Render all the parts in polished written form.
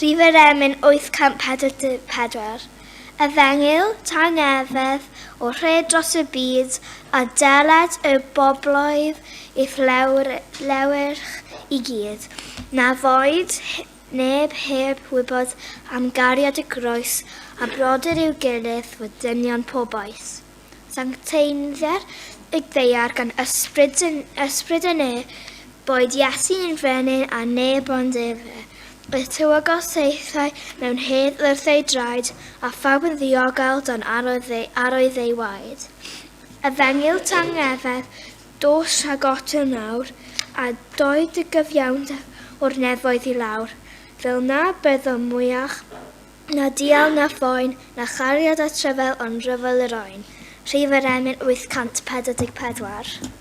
Rhif yr emyn 844. Efengyl tangeddedd o rhed dros y byd a deled y bobloedd i'th lewyrch i gyd. Na foed neb heb wybod am gariad y groes a brodyr i'w gilydd fod dynion pob oes. Sancteiniaeth y ddeiar gan ysbryd yn boed Iesu'n frenin a neb ond efe. Y tywygol seithau mewn hedd wrth ei draed a phawb yn ddiogel dan arwydd ei waed. Efengyl tangeddedd dos rhag oto nawr a doed y gyfiawnd o'r nefoedd i lawr. Fel na bydd o mwyach na dial na phoen na chariad a tryfel ond ryfel yr oen. Rhif yr emyn 844.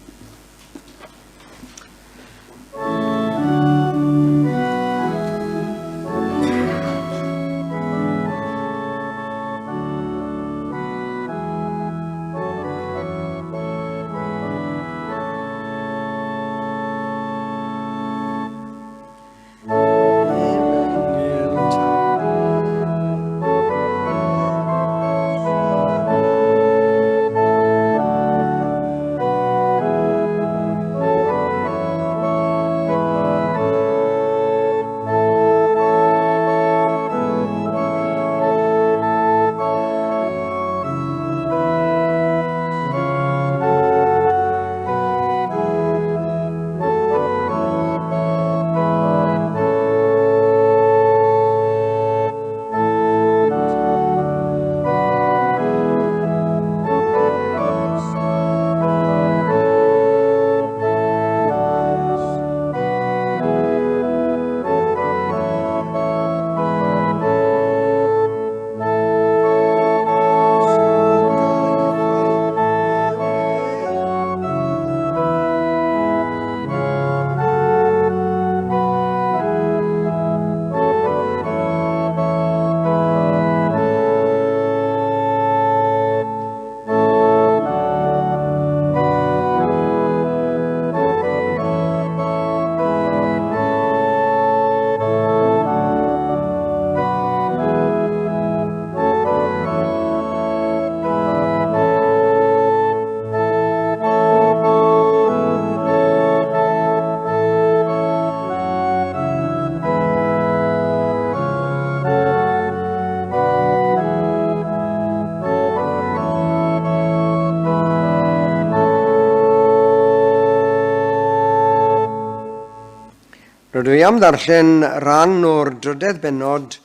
Rydw i am ddarllen ran o'r drydydd bennod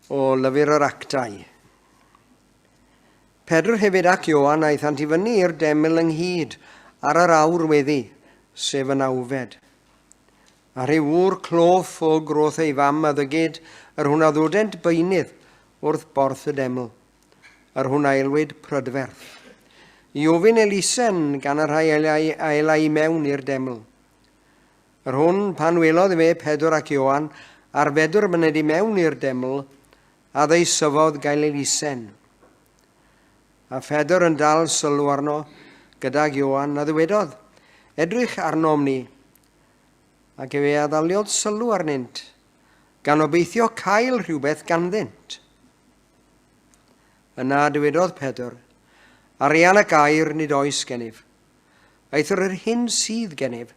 o lyfr yr actau. Pedr hefyd ac Ioan aethant i fyny i'r deml ynghyd ar yr awr weddi, sef yn awfed. A rhyw cloff o groth ei fam a ddygid yr hwn a ddodent beinydd wrth borth y deml, yr hwn a elwyd prydferth. I ofyn Elisen gan yr rhai aelai mewn i'r deml. Yr hwn pan welodd fe Pedr ac Ioan a'r fedr myned i mewn i'r deml a ddeisyfodd gael Elisen. A Pedr yn dal sylw arno gydag Ioan a ddywedodd, edrych arnom ni. Ac efe addaliodd sylw arnynt, gan obeithio cael rhywbeth ganddynt. Yna dywedodd Pedr, arian ac air nid oes gennyf. Aethir yr hyn sydd gennyf,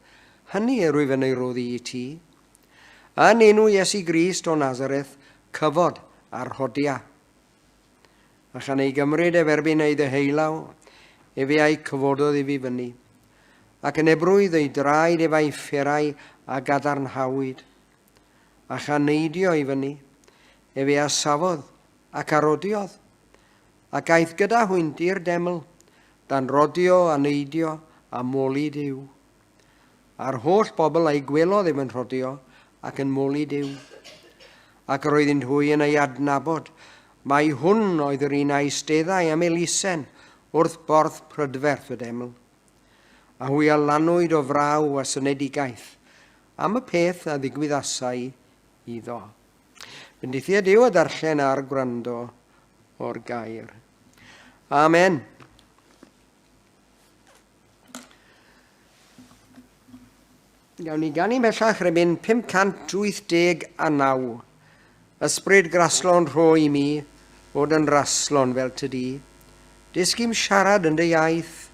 hynny yr wyf yn ei roddi i ti. Yn enw Iesu Grist o Nazareth, cyfod a'r hodia. A chan ei gymryd erbyn ei ddeheulaw, efe ei cyfododd i fi fyny. Ac yn ebrwydd ei draed efo ei fferau a gadarnhawyd. A chan neidio i fyny, efe a safodd ac arodiodd. Ac aeth gyda hwynt i'r deml, dan rodio a neidio a moli Duw. A'r holl bobl ei gwelodd ef yn rhodio ac yn moli Duw. Ac yr oeddyn hwy yn ei adnabod, mae hwn oedd yr un eisteddau am Elisen wrth borth prydferth y deml. A hwy a lanwyd o fraw a synedigaeth am y peth a ddigwyddasau iddo. Bendithia Duw a darllen ar gwrando o'r gair. Amen. Gawn ni gan i mellach rebyn 589. Ysbryd graslon rho i mi, fod yn raslon fel tydi. Dysgym siarad yn dy iaith,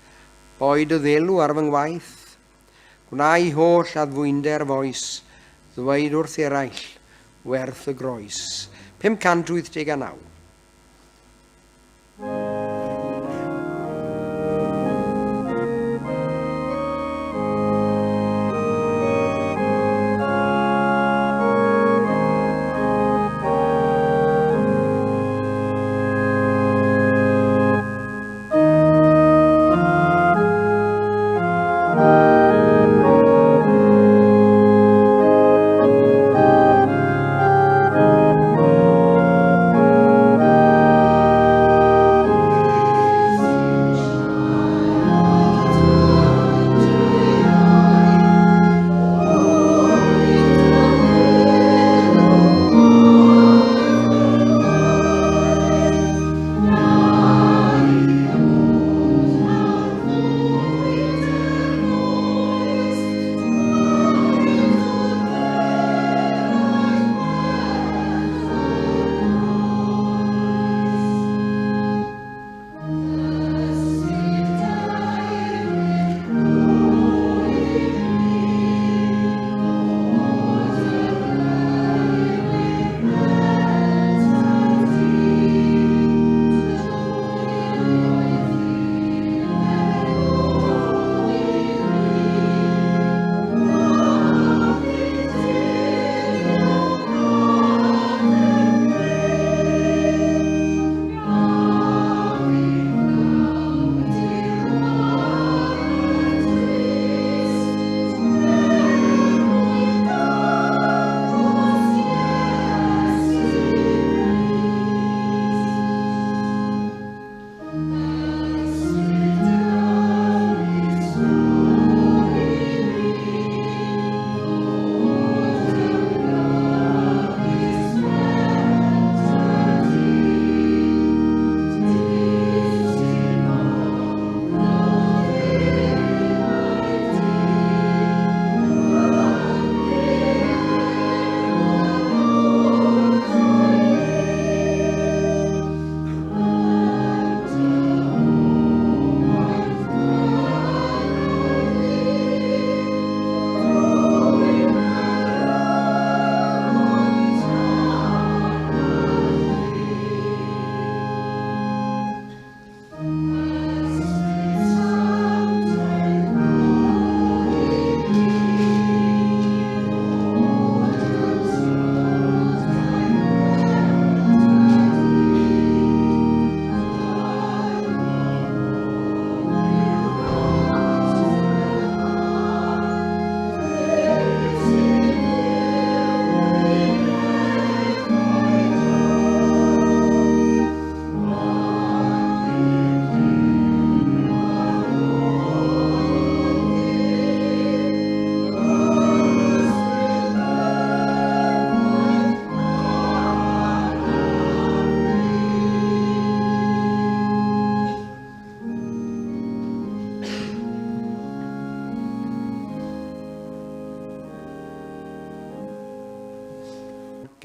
boed y ddelw ar fy ngwaith. Gwna i holl addfwynder foes, ddweud wrth eraill, werth y groes. 589.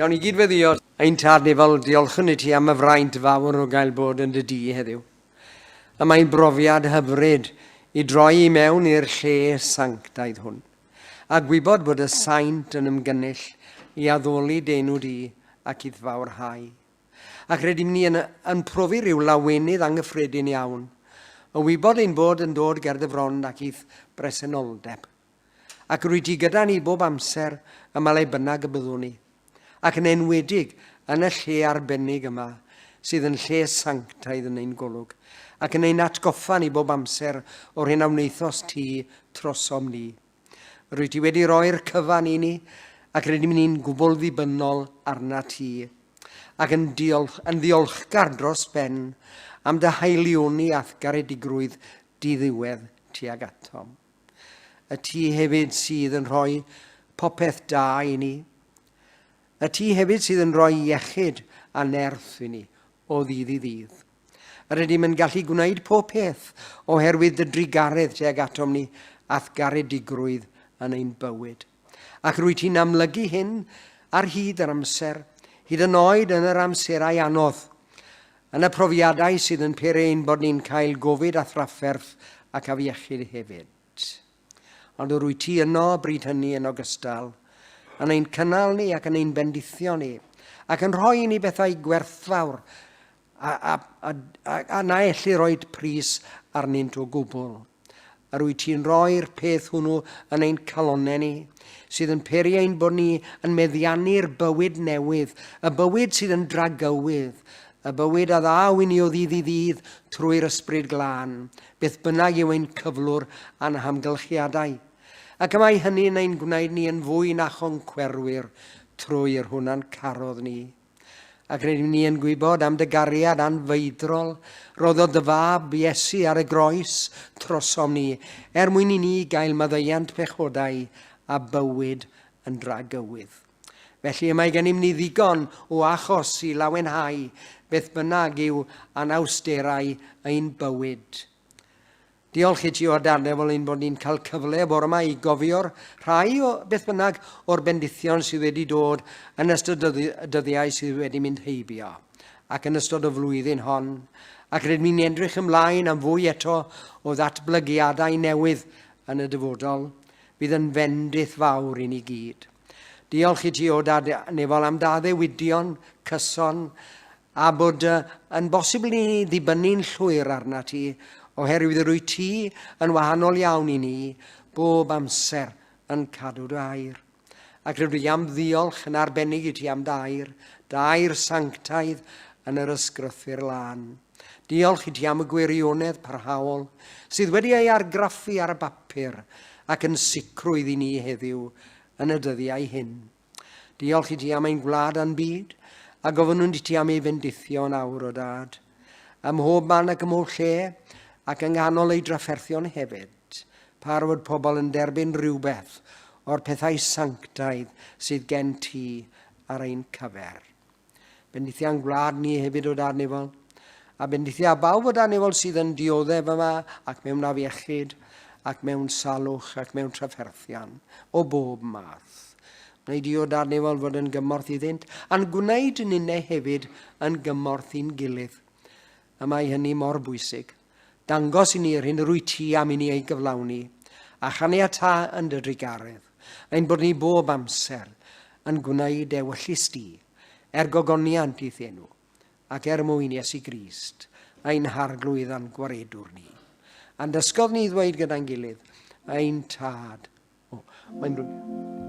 Gawn ni gydfeddio ein tad nefel diolchyn i ti am y fraint fawr o gael bod yn dy di heddiw. A mae'n brofiad hyfryd i droi i mewn i'r lle sanctaidd hwn. A gwybod bod y saint yn ymgynnull i addoli denw di ac i ddfawrhau. Ac rydym ni yn profi rhyw lawenydd anghyffredin iawn. O wybod ein bod yn dod ger dy frond ac i'th bresenoldeb. Ac rwy ti gyda ni bob amser y le bynnag y byddwn ni. Ac yn enwedig yn y lle arbennig yma, sydd yn lle sanctaidd yn ein golwg, ac yn ein atgoffa ni bob amser o'r hyn a wneithos ti trosom ni. Rwy ti wedi roi'r cyfan i ni, ac rydym ni'n gwbl ddibynnol arna ti, ac yn ddiolchgar dros ben am dy haelioni ath garedigrwydd diddiwedd tuag atom. Y ti hefyd sydd yn rhoi popeth da i ni, y ti hefyd sydd yn rhoi iechyd a nerth i ni o ddydd i ddydd. Rydym yn gallu gwneud pob peth oherwydd dy drigaredd tuag atom ni ath garedigrwydd yn ein bywyd. Ac rwy ti'n amlygu hyn ar hyd yr amser hyd yn oed yn yr amserau anodd, yn y profiadau sydd yn pere ein bod ni'n cael gofid a thrafferth ac afiechyd hefyd. Ond wyt ti yno bryd hynny yn ogystal, yn ein cynnal ni ac yn ein bendithio ni, ac yn rhoi ni bethau gwerthfawr, a na ellu roed pris arnynt o gwbl. A wyt ti'n rhoi'r peth hwnnw yn ein calonau ni, sydd yn peri ein bod ni yn meddiannu'r bywyd newydd, y bywyd sydd yn dragywydd, y bywyd a ddaw i ni o ddydd i ddydd trwy'r ysbryd glân, beth bynnag yw ein cyflwr a'n hamgylchiadau. Ac y mae hynny'n ein gwneud ni yn fwy na choncwerwyr trwy'r hwnna'n carodd ni. Ac rydym ni yn gwybod am dy gariad anfeidrol, roddodd dy fab Iesu ar y groes trosom ni, mwyn i ni gael maddeuant pechodau a bywyd yn dragywydd. Felly mae gennym ni ddigon o achos i lawenhau beth bynnag yw anawsterau ein bywyd. Diolch i ti o darnau fel ein bod ni'n cael cyfle bore yma i gofio'r rhai o beth bynnag o'r bendithion sydd wedi dod yn ystod y dyddiau sydd wedi mynd heibio ac yn ystod y flwyddyn hon. Ac rydym ni'n edrych ymlaen am fwy eto o ddatblygiadau newydd yn y dyfodol. Bydd yn fendith fawr i ni gyd. Diolch i ti o darnau am ddaddewidion, cyson, a bod yn bosibl i ni ddibynnu'n llwyr arna ti, oherwydd yr wyt ti yn wahanol iawn i ni bob amser yn cadw dy air. Ac rydw i am ddiolch yn arbennig i ti am dair sanctaidd yn yr ysgrythu'r lan. Diolch i ti am y gwirionedd parhaol sydd wedi ei argraffu ar y bapur ac yn sicrwydd i ni heddiw yn y dyddiau hyn. Diolch i ti am ein gwlad yn byd a gofynwn i ti am ei fendithio yn awr o dad. Ym mhob man ac ym mhob lle, ac yng nghanol ei drafferthion hefyd, par fod pobl yn derbyn rhywbeth o'r pethau sanctaidd sydd gen ti ar ein cyfer. Bendithia'n gwlad ni hefyd o darnifol, a bendithia bawb o darnifol sydd yn dioddef yma ac mewn afiechyd, ac mewn salwch ac mewn trafferthion o bob math. Wnei di o darnifol fod yn gymorth iddynt, a'n gwneud yn unau hefyd yn gymorth i'n gilydd. A mae hynny mor bwysig. Dangos i ni yr hyn yr wyt ti am i ni ei gyflawni, a chaniata yn dy drigaredd, ein bod ni bob amser yn gwneud ewyllus di, gogoniant i ddenw, ac mwyn Iesu Grist, ein harglwydd a'n gwaredwr ni. A'n dysgodd ni ddweud gyda'n gilydd, ein tad. Mae'n rwy'n...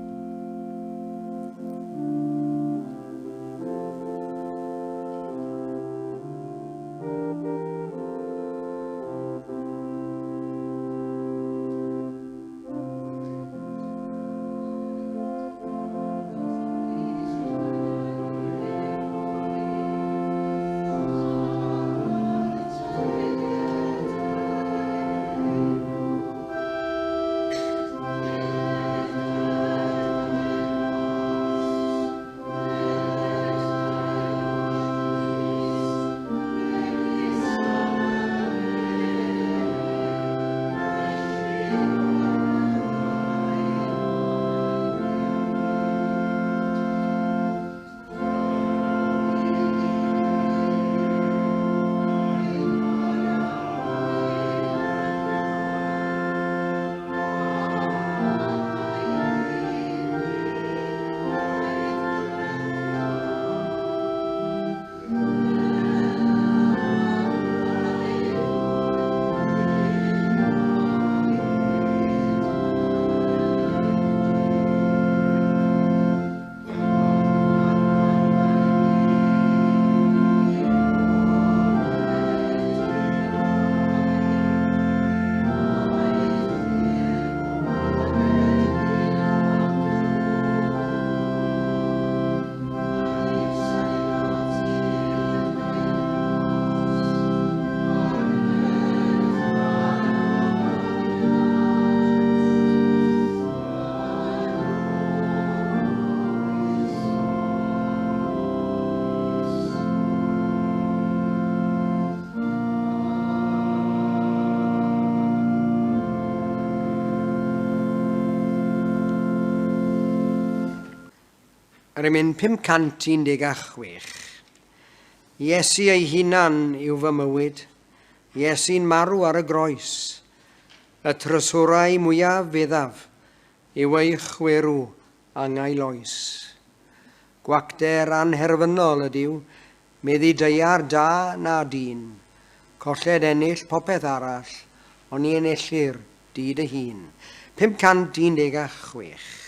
Ar ymyn 516. Iesu ei hunan yw fy mywyd. Iesu'n marw ar y groes. Y trysorau mwyaf feddaf yw ei chwerw angau loes. Gwacter anherfynol ydyw, meddi deiar da na dyn. Colled ennill popeth arall, ond i ennillir dyd y hun. 516.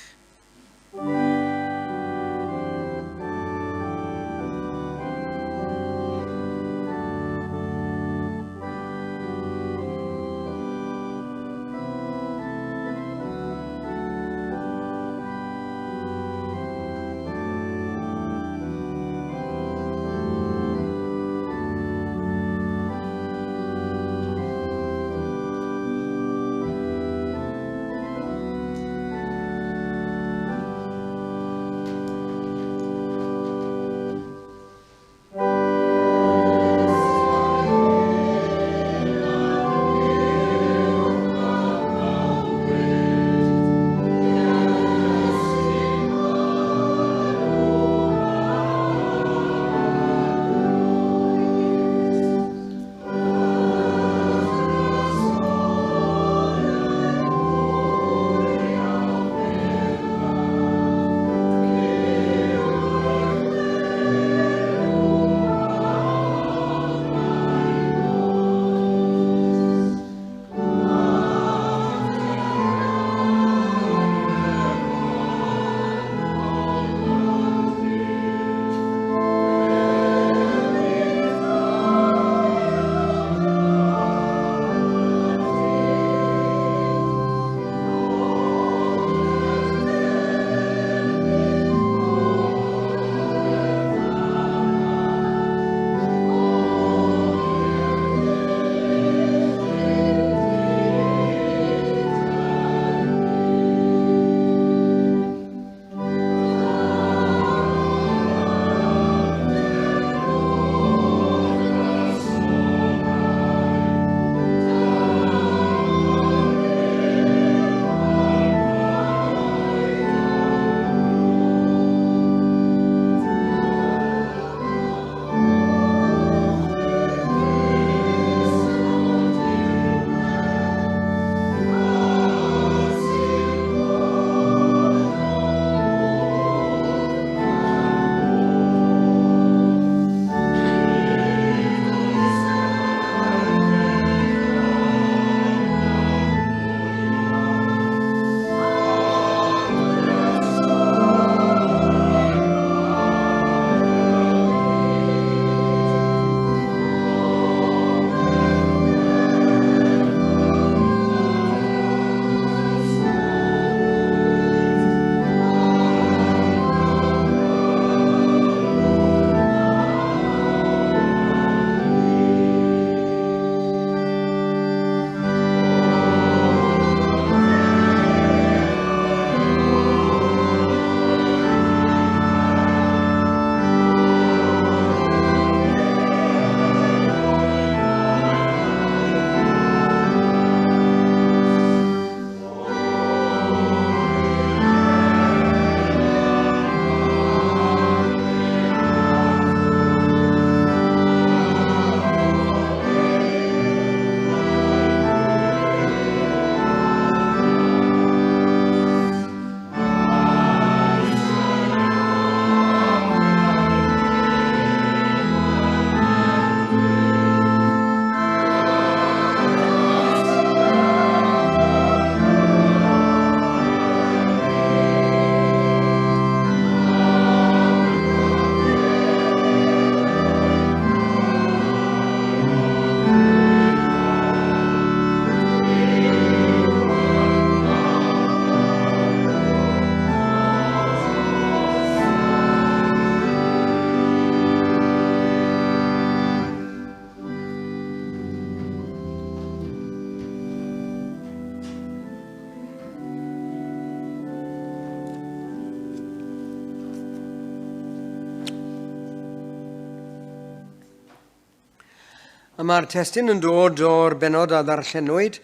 Mae'r testyn yn dod o'r benod a ddarllenwyd,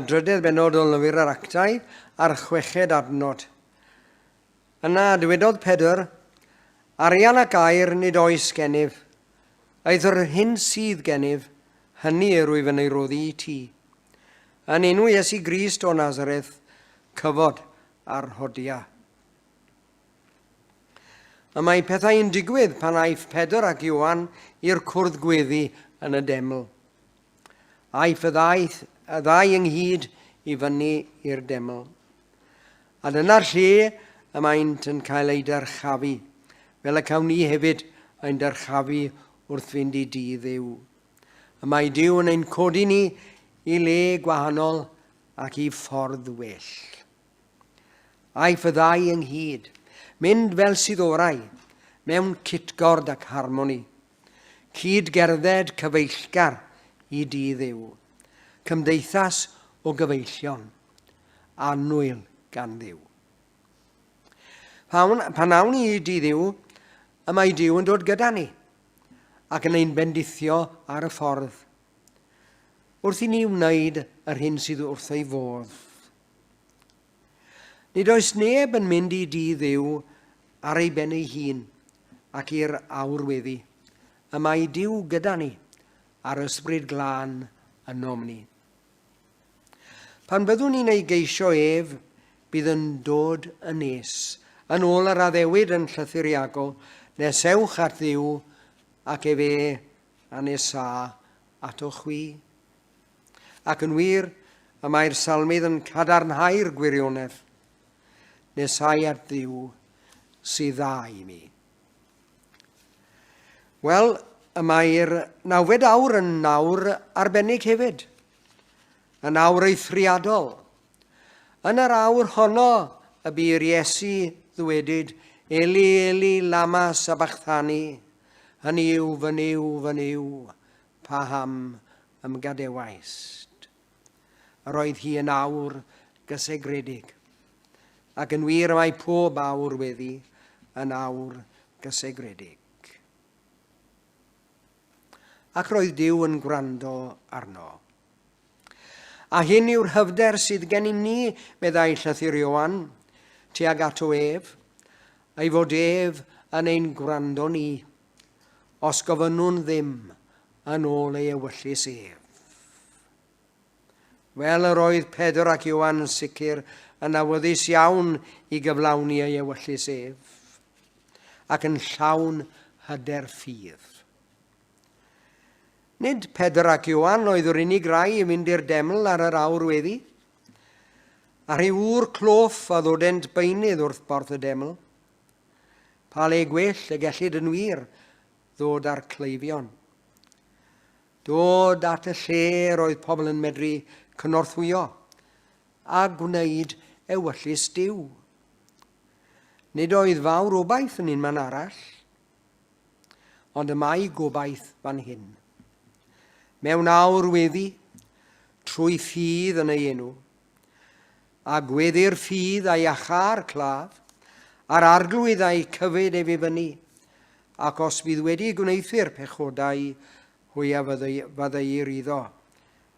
drydydd benod o lyfr yr actau, a'r chweched adnod. Yna dywedodd Pedr, Arian ac air nid oes gennyf, aeth yr hyn sydd gennyf, hynny rwyf yn ei roddi i ti. Yn enw Iesu Grist o Nazareth, cyfod a'r hodia. Y mae pethau'n digwydd pan aeth Pedr ac Ioan i'r cwrdd gweddi yn y deml. Aeth y ddau ynghyd i fyny i'r deml. A dyna'r lle y maent yn cael ei dyrchafu, fel y cawn ni hefyd ein dyrchafu wrth fynd i dydd Dduw. Y mae Duw yn ein codi ni i le gwahanol ac i ffordd well. Aeth y ddau ynghyd, mynd fel sydd orau, mewn cytgord ac harmoni, cyd gerdded cyfeillgar i dydd Dduw, cymdeithas o gyfeillion, annwyl gan Dduw. Pan awn ni i dydd Dduw, y mae Duw yn dod gyda ni, ac yn ein bendithio ar y ffordd, wrth i ni wneud yr hyn sydd wrth ei fodd. Nid oes neb yn mynd i dydd Dduw ar ei ben ei hun ac i'r awr weddi. Y mae Duw gyda ni a'r ysbryd glân ynom ni. Pan byddwn ni'n ei geisio ef, bydd yn dod yn nes, yn ôl yr addewid yn llythuriagol, nesewch at Dduw ac efe a nesa at o chwi. Ac yn wir, y mae'r salmydd yn cadarnhau'r gwirionedd, nesau at Dduw sydd dda i mi. Wel, y mae'r 9 awr yn nawr arbennig hefyd, yn awr eithriadol. Yn yr awr honno y by'r Iesu ddwedyd, Eli, Eli, lama sabachthani, hynny yw, fy niw, paham ymgadewaist. Yr oedd hi yn awr gysegredig, ac yn wir mae pob awr weddi yn awr gysegredig. Ac roedd Duw yn gwrando arno. A hyn yw'r hyfder sydd gen i ni, meddai llythyr Ioan, tuag at o ef, ei fod ef yn ein gwrando ni, os gofynnwn ddim yn ôl ei ewyllus ef. Wel, yr oedd Pedr ac Ioan yn sicr yn awyddus iawn i gyflawni ei ewyllus ef, ac yn llawn hyder ffydd. Nid Pedr ac Ioan oedd yr unig rai i fynd i'r deml ar yr awr weddi. A rhyw'r cloff a ddodent beinydd wrth borth y deml. Pa le gwell y gellid yn wir ddod â'r cleifion. Dod at y lle roedd pobl yn medru cynorthwyo a gwneud ewyllus Duw. Nid oedd fawr obaith yn un man arall, ond y mae gobaith fan hyn. Mewn awr weddi, trwy ffydd yn ei enw, a gweddi'r ffydd a'i acha'r claf, a'r arglwydd a'i cyfyd ef i fyny, ac os bydd wedi gwneithio'r pechodau hwyaf fyddeir iddo,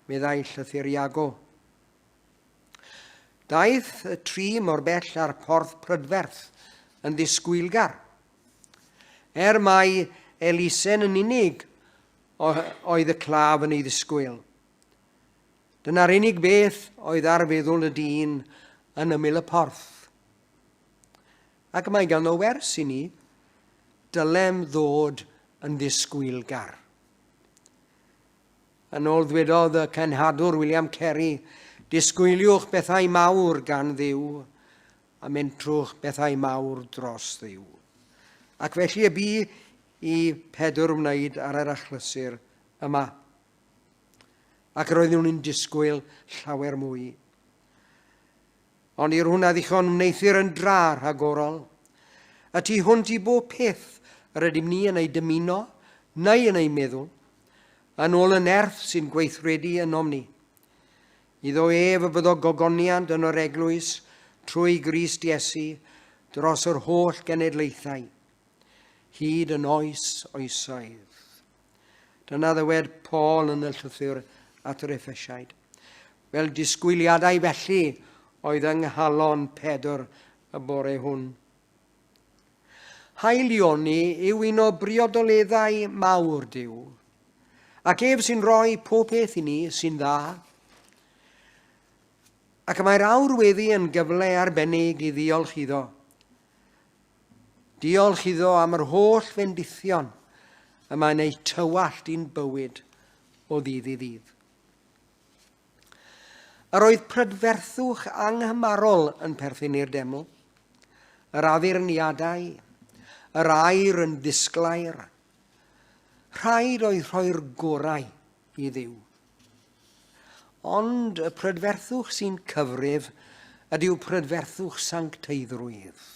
meddai llythyr Iago. Daeth y tri mor bell ar porth prydferth yn ddisgwylgar. Mai Elisen yn unig oedd y claf yn ei ddisgwyl. Dyna'r unig beth oedd ar feddwl y dyn yn ymyl y porth. Ac mae gan o wers i ni, dylem ddod yn ddisgwylgar. Yn ôl ddwedodd y cenhadwr William Carey, disgwyliwch bethau mawr gan Dduw, a mentrwch bethau mawr dros Dduw. Ac felly y bu i Pedr wneud ar yr achlysur yma. Ac roedden nhw'n disgwyl llawer mwy. Ond i'r hwnna ddichon wneithir yn dra rhagorol, a tu hwnt i bob peth yr ydym ni yn ei dymuno neu yn ei meddwl, yn ôl y nerth sy'n gweithredu ynom ni. Iddo ef y byddo gogoniant yn yr eglwys trwy Grist Iesu dros yr holl genedlaethau, hyd yn oes oesoedd. Dyna ddywed Paul yn y llythyr at yr Effesiaid. Fel disgwyliadau felly oedd yng nghalon Pedr y bore hwn. Haelioni yw un o briodoleddau mawr Duw, ac ef sy'n rhoi pob peth i ni sy'n dda. Ac mae'r awr weddi yn gyfle arbennig i ddiolch iddo. Diolch iddo am yr holl fendithion y mae'n ei tywallt i'n bywyd o ddydd i ddydd. Yr oedd prydferthwch anghymarol yn perthyn i'r deml, yr addurniadau, yr air yn ddisglair. Rhaid oedd rhoi'r gorau i Dduw. Ond y prydferthwch sy'n cyfrif ydyw prydferthwch sancteiddrwydd.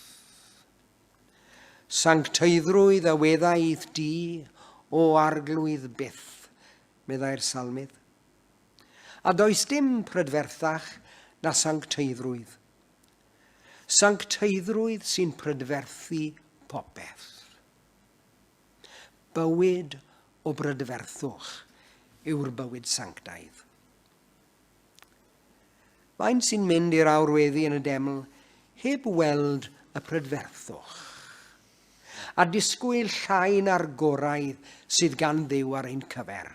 Sancteiddrwydd a weddaidd di o arglwydd byth, meddai'r salmydd. A does dim prydferthach na sancteiddrwydd. Sancteiddrwydd sy'n prydferthu popeth. Bywyd o brydferthwch yw'r bywyd sanctaidd. Faint sy'n mynd i'r awrweddi yn y deml heb weld y prydferthwch a disgwyl llain a'r gorau sydd gan Dduw ar ein cyfer.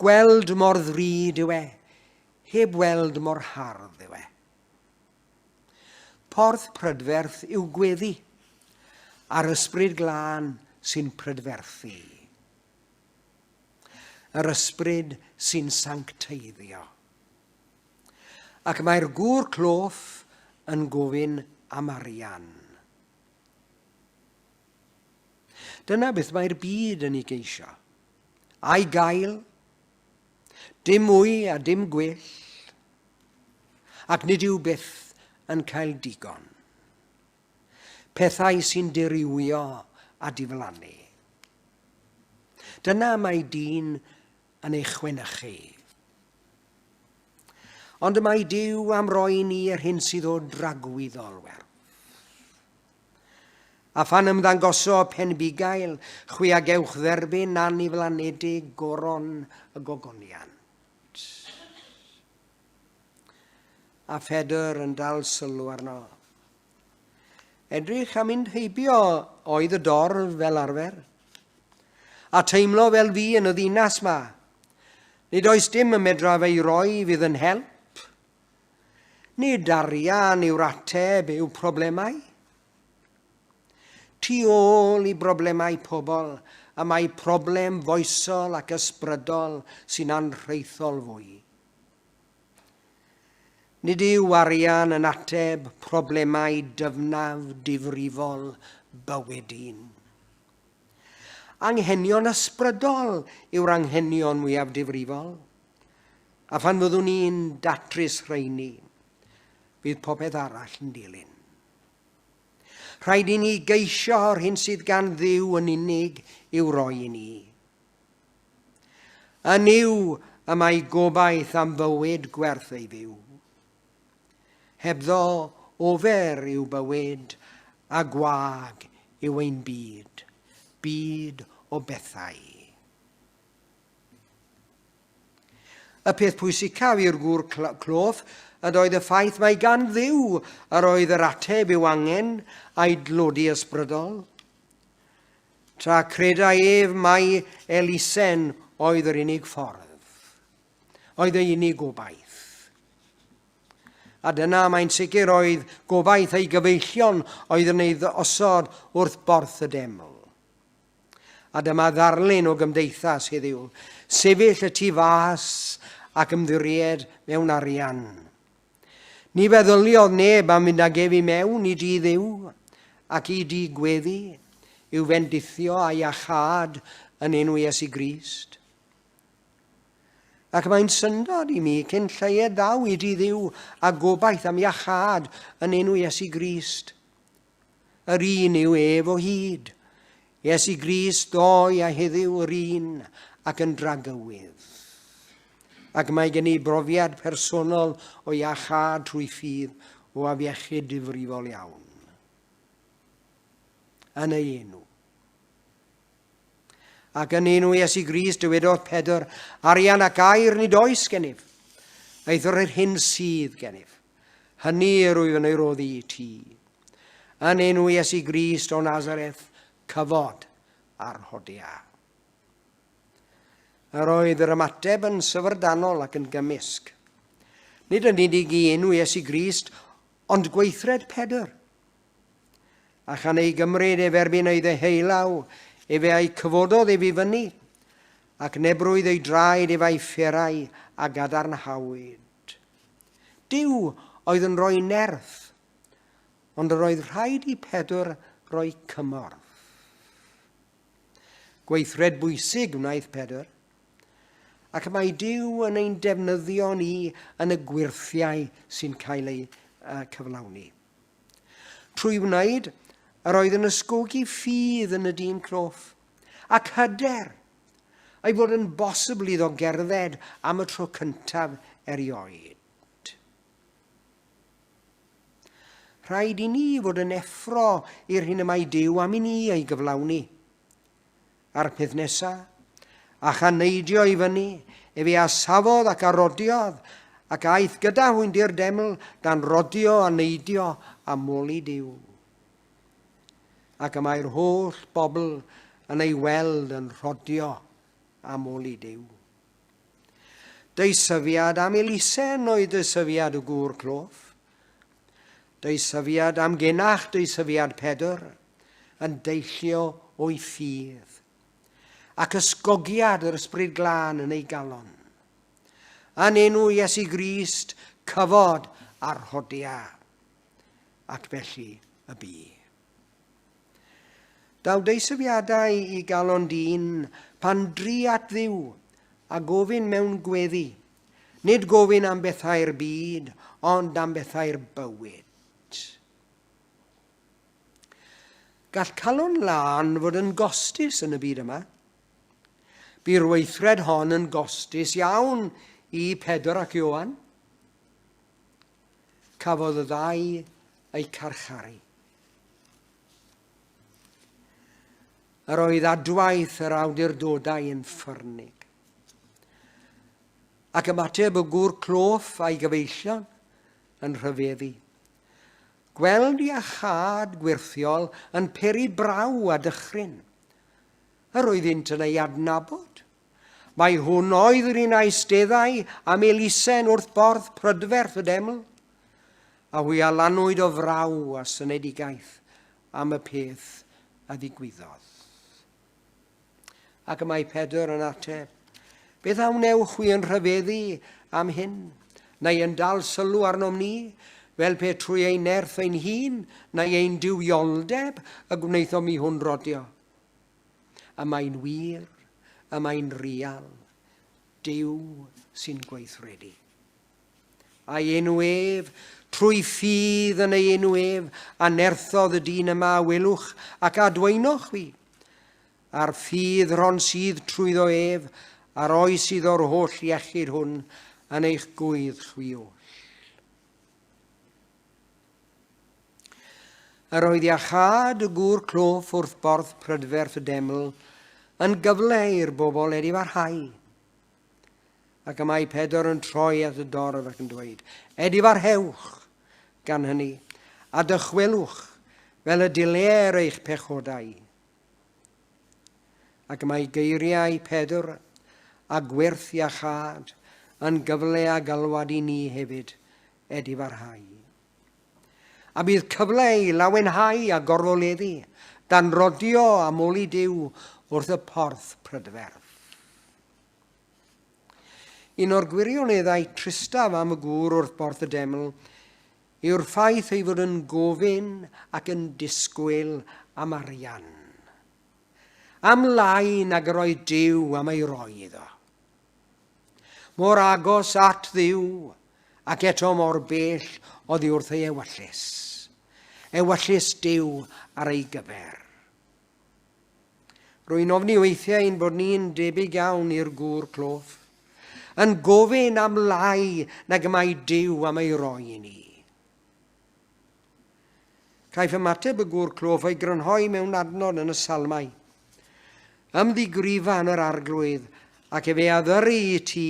Gweld mor ddrud yw e, heb weld mor hardd yw e. Porth prydferth yw gweddi, a'r ysbryd glân sy'n prydferthu. Yr ysbryd sy'n sancteiddio. Ac mae'r gŵr cloff yn gofyn am arian. Dyna beth mae'r byd yn ei geisio. A'i gael, dim mwy a dim gwell, ac nid yw byth yn cael digon. Pethau sy'n dirywio a diflannu. Dyna mae dyn yn ei chwenychu. Ond mae Duw am roi ni yr hyn sydd o dragwyddolwer. A phan ymddangoso Penbigail, chwi a gewch dderbyn aniflanedig goron y gogoniant. A Phedr yn dal sylw arno. Edrych am mynd heibio oedd y dorf fel arfer, a teimlo fel fi yn y ddinas ma. Nid oes dim y medra fe'i roi fydd yn help. Nid arian yw'r ateb i'w problemau. Tu ôl i broblemau pobl, a mae problem foesol ac ysbrydol sy'n anrheithol fwy. Nid yw arian yn ateb problemau dyfnaf difrifol bywyd un. Anghenion ysbrydol yw'r anghenion mwyaf difrifol, a phan fyddwn ni'n datrys rheini, bydd popeth arall yn dilyn. Rhaid i ni geisio o'r hyn sydd gan Dduw yn unig i'w roi i ni. Yn yw y mae gobaith am fywyd gwerth ei fyw. Hebddo ofer yw bywyd a gwag yw ein byd, byd o bethau. Y peth pwysicaf i'r gŵr cloff ydoedd y ffaith mae gan Dduw yr oedd yr ateb i'w angen a'i dlodi ysbrydol. Tra credai ef mai elusen oedd yr unig ffordd, oedd ei unig gobaith. A dyna mae'n sicr oedd gobaith ei gyfeillion oedd yn ei osod wrth borth y deml. A dyma ddarlun o gymdeithas heddiw, sefyll y tu fas ac ymddiried mewn arian. Ni feddyliodd neb am fynd ag ef i mewn i di Dduw ac i di gweddi yw fendithio a iachad yn enw Iesu Grist. Ac mae'n syndod i mi cyn lleied ddaw i di Dduw a gobaith am iachad yn enw Iesu Grist. Yr un yw ef o hyd. Iesu Grist doi a heddiw yr un ac yn dragywydd. Ac mae gen i brofiad personol o iachad trwy ffydd o afiechyd difrifol iawn. Yn ei enw. Ac yn enw Iesu Grist dywedodd Pedr, arian ac air nid oes gennyf, eithor yr hyn sydd gennyf. Hynny yr wyf yn ei roddi i ti. Yn enw Iesu Grist o Nazareth, cyfod a'r hodia. Yr oedd yr ymateb yn syfrdanol ac yn gymysg. Nid yn unig i enw Iesu Grist, ond gweithred Pedr. A chan ei gymryd erbyn ei ddeheulaw, efe ei cyfododd efi fyny, ac nebrwyd ei draed efe'i fferau a gadarnhawyd. Dyw oedd yn rhoi nerth, ond yr oedd rhaid i Pedr roi cymorth. Gweithred bwysig wnaeth Pedr, ac mae Dyw yn ein defnyddio ni yn y gwirthiau sy'n cael ei cyflawni. Trwy wneud, yr oedd yn ysgogi ffydd yn y dyn cloff, ac hyder ei fod yn bosibl iddo gerdded am y tro cyntaf erioed. Rhaid i ni fod yn effro i'r hyn y mae Dyw am i ni ei gyflawni. A'r peth nesaf, a chaneidio i fyny, efe a safodd ac arodiodd, ac aeth gyda hwyndi'r deml dan rodio a neidio a moli Dyw. Ac y mae'r holl bobl yn ei weld yn rodio a moli Dyw. Deisyfiad am Elisen oedd deisyfiad y gŵr cloff. Deisyfiad am genach deisyfiad Pedr yn deillio o'i ffydd. Ac ysgogiad yr ysbryd glân yn ei galon. Yn enw Iesu Grist, cyfod a'r hodia, ac felly y bu. Daw deisyfiadau i galon dyn pan dri at Dduw a gofyn mewn gweddi, nid gofyn am bethau'r byd, ond am bethau'r bywyd. Gall calon lân fod yn gostus yn y byd yma. Bu'r weithred hon yn gostus iawn i Pedr ac Ioan. Cafodd y ddau eu carcharu. Yr oedd adwaith yr awdurdodau yn ffyrnig. Ac ymateb y gŵr cloff a'i gyfeillion yn rhyfeddu. Gweld i a chad gwirthiol yn peri braw a dychryn. Yr oeddynt yn ei adnabod. Mae hwn oedd yr un eisteddau am Elisen wrth borth prydferth y deml, a hwy a lanwyd o fraw a synedigaeth am y peth a ddigwyddodd. Ac y mae Pedr yn ateb, beth awnewch hwy yn rhyfeddu am hyn, neu yn dal sylw arnom ni, fel pe trwy ein nerth ein hun, neu ein diwioldeb y gwneithom mi hwn rodio. A mae'n wir, a mae'n real, Dyw sy'n gweithredu. A'i enw ef, trwy ffydd yn ei enw ef, a nerthodd y dyn yma welwch ac adweinwch fi. A'r ffydd ron sydd trwyddo ef, a'r oes sydd o'r holl iechyd hwn yn eich gwydd chwioll. Yr oedd iachad y gŵr cloff wrth borth prydferth y deml yn gyfle i'r bobl edifarhau. Ac y mae Pedr yn troi at y dorf ac yn dweud, edifarhewch gan hynny, a dychwelwch fel y diler eich pechodau. Ac y mae geiriau Pedr a gwirth iachad yn gyfle a galwad i ni hefyd edifarhau. A bydd cyfle i lawenhau a gorfoleddu, dan rodio a moli Dyw wrth y porth prydferth. Un o'r gwirioneddau tristaf am y gŵr wrth borth y deml yw'r ffaith ei fod yn gofyn ac yn disgwyl am arian. Am lai nag yr oedd Dyw am ei roi iddo. Mor agos at Dduw ac eto mor bell oddi wrth ei ewyllus. Ewyllus Dyw ar ei gyfer. Rwy'n ofni weithiau ein bod ni'n debyg iawn i'r gŵr cloff, yn gofyn am lai nag mae Dyw am ei roi i ni. Caiff ymateb y gŵr cloff ei grynhoi mewn adnod yn y salmau. Ymddigrifa yn yr arglwydd ac efe addyru i ti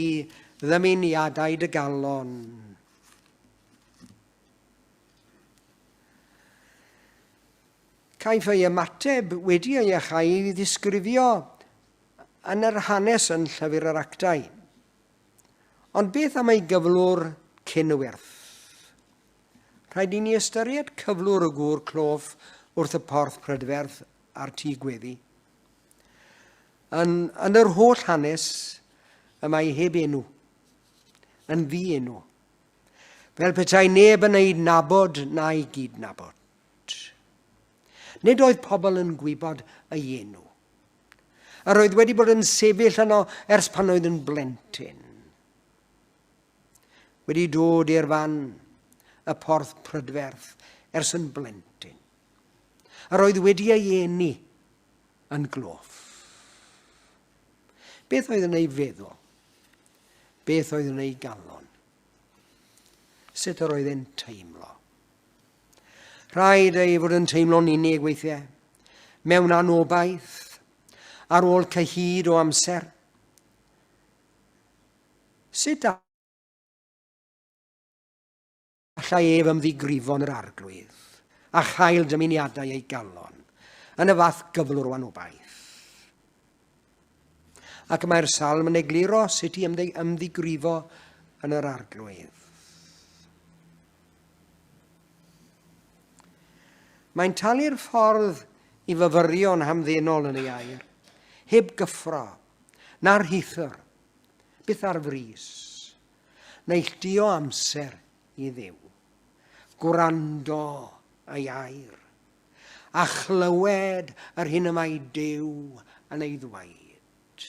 ddymuniadau dy galon. caiff ei ymateb wedi ei achau i ddisgrifio yn yr hanes yn llyfr yr actau. Ond beth am ei gyflwr cynwyrth? Rhaid i ni ystyried cyflwr y gŵr clof wrth y porth prydferth a'r tŷ gweddi. Yn yr holl hanes, y mae heb enw, yn ddi enw. Fel petai neb yn ei nabod na ei gydnabod. Nid oedd pobl yn gwybod ei enw. Yr oedd wedi bod yn sefyll yno ers pan oedd yn blentyn. Wedi dod i'r fan y porth prydferth ers yn blentyn. Yr oedd wedi ei eni yn gloff. Beth oedd yn ei feddwl? Beth oedd yn ei galon? Sut yr oedd e'n teimlo? Rhaid ei fod yn teimlo'n unig weithiau, mewn anobaith, ar ôl cyhyd o amser. Sut allai ef ymddigrifon yr arglwydd a chael dymuniadau ei galon yn y fath gyflwr o anobaith. Ac mae'r salm yn egluro sut i ymddigrifo yn yr arglwydd. Mae'n talu'r ffordd i fyfyrion hamddenol yn ei air, heb gyffro, na'r hithr, byth ar frys, neilldio amser i Dduw, gwrando ei air, a chlywed yr hyn y mae Duw yn ei ddweud.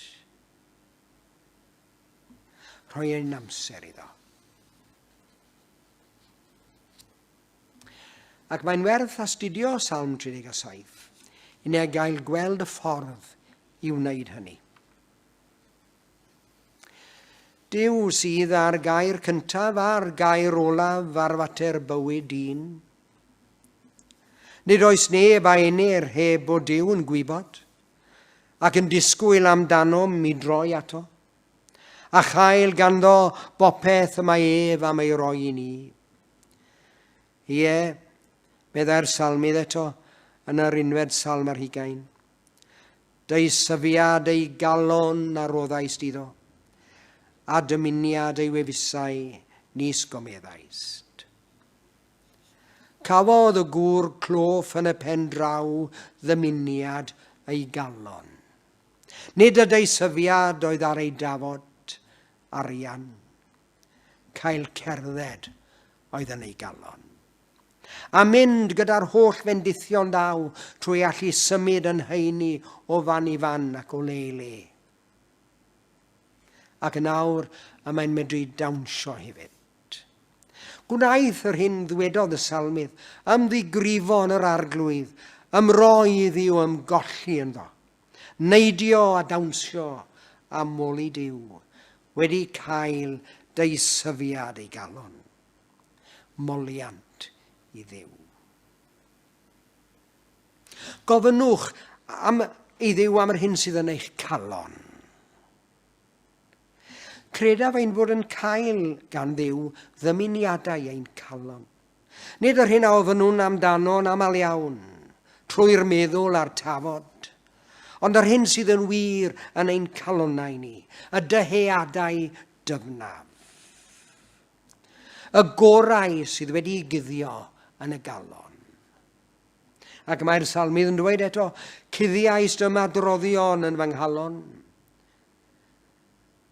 Rhoi ein amser iddo. Ac mae'n werth astudio Salm 37 i ni gael gweld y ffordd i wneud hynny. Duw sydd ar gair cyntaf a'r gair olaf ar fater bywyd un. Nid oes neb a enir heb o Duw yn gwybod, ac yn disgwyl amdano mi droi ato, a chael ganddo bopeth y mae ef am ei roi i ni. Ie, meddai'r salmydd eto yn yr unfed salm ar 20. Dei syfiad ei galon a roddais iddo, a dymuniad ei wefusau nis gomeddaist. Cafodd y gŵr cloff yn y pen draw ddymuniad ei galon. Nid y dei syfiad oedd ar ei dafod arian. Cael cerdded oedd yn ei galon. A mynd gyda'r holl fendithion daw trwy allu symud yn heini o fan i fan ac o le i le. Ac yn awr y mae'n medru dawnsio hefyd. Gwnaeth yr hyn ddwedodd y salmydd, ymddigrifo yn yr arglwydd, ymroedd i'w ymgolli ynddo, neidio a dawnsio a moli Duw, wedi cael deisyfiad ei galon. Moliant i Dduw. Gofynnwch i Dduw am yr hyn sydd yn eich calon. Credaf ein bod yn cael gan Dduw ddymuniadau ein calon. Nid yr hyn a ofynnwn amdano'n aml iawn, trwy'r meddwl a'r tafod, ond yr hyn sydd yn wir yn ein calonau ni, y dyheadau dyfnaf. Y gorau sydd wedi guddio yn y galon. Ac mae'r salmydd yn dweud eto, cuddiais dyma droddion yn fy nghalon.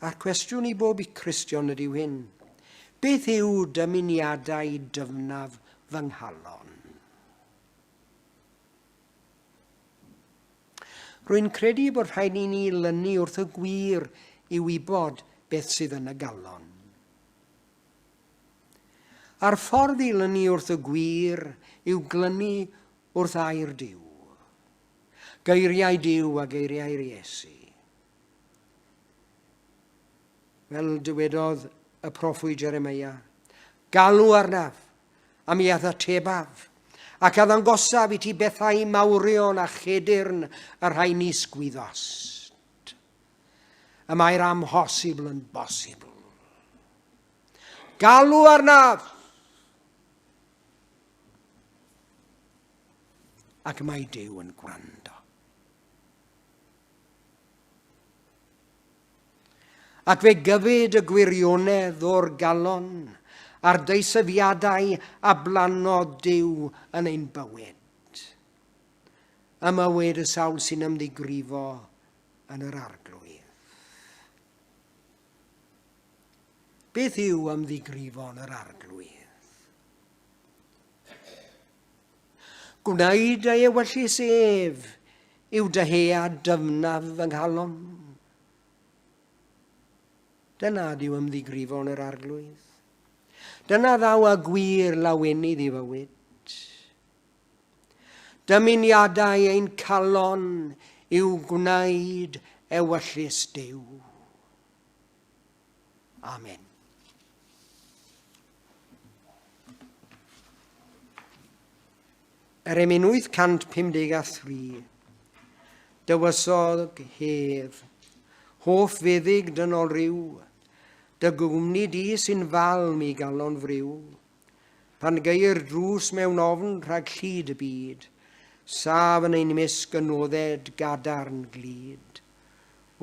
A'r cwestiwn i bob i Cristion ydy hyn, beth yw dymuniadau dyfnaf fy nghalon? Rwy'n credu bod rhaid i ni lynu wrth y gwir i wybod beth sydd yn y galon. A'r ffordd i lynu wrth y gwir yw glynu wrth air Duw. Geiriau Duw a geiriau Iesu. Fel dywedodd y proffwy Jeremia, galw arnaf am i athatebaf, ac addangosaf i ti bethau mawrion a chedyrn yr rhai nis gwyddost. Y mae'r amhosibl yn bosibl. Galw arnaf! ac mae Duw yn gwrando. Ac fe gyfyd y gwirionedd o'r galon a'r deisyfiadau a blanod Duw yn ein bywyd. Y mywyd y sawl sy'n ymddigrifo yn yr arglwydd. Beth yw ymddigrifo yn yr arglwydd? Gwneud ei ewyllus ef yw dyhead dyfnaf fy nghalon. Dyna yw ymddigrifo yn yr arglwydd. Dyna ddaw a gwir lawenydd i fywyd. Dymuniadau ein calon yw gwneud ewyllus Duw. Amen. Emyn 853, dywysodd hedd, hoff feddyg dynol ryw, dy gwmni di sy'n fal mi galon fryw, pan geir drws mewn ofn rhag llyd y byd, saf yn ein misg yn odded gadarn glid.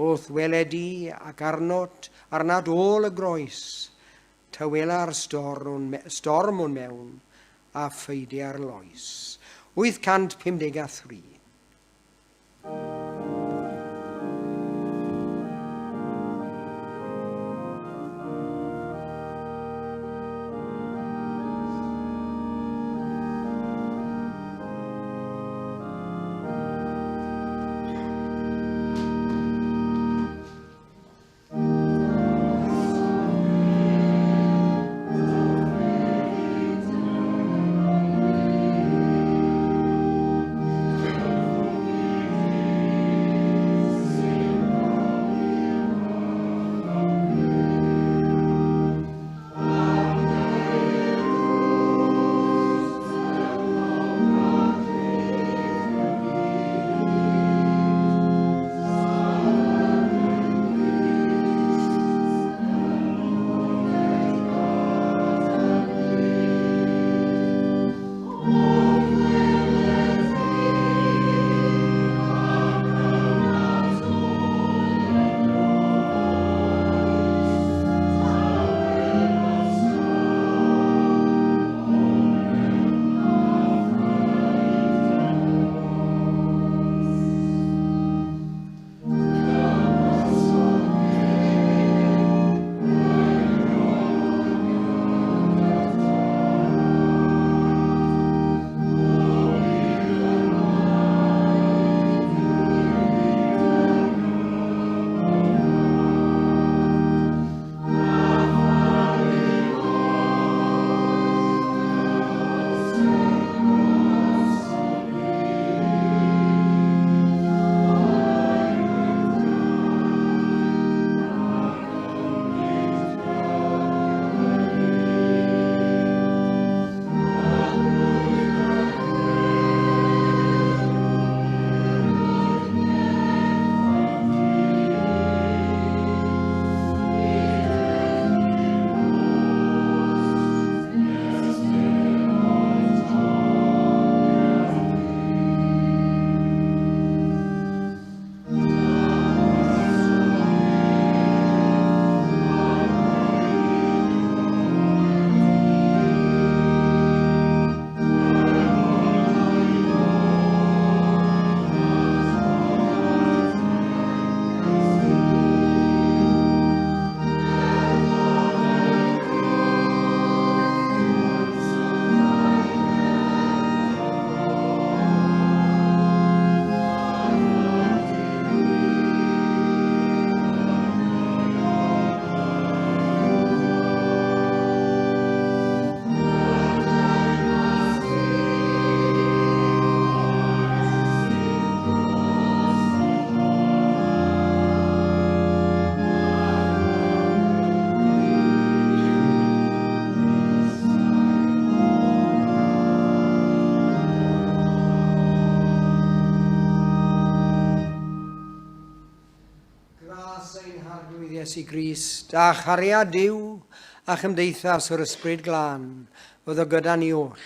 Wrth weledi ac arnot arnad ôl y groes, tywela'r storm o'n mewn a ffeidia'r loes. 853. Iesu Grist, a chariad Duw a chymdeithas o'r ysbryd glân, oedd o gyda ni oll,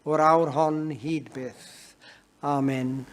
o'r awr hon hyd byth. Amen.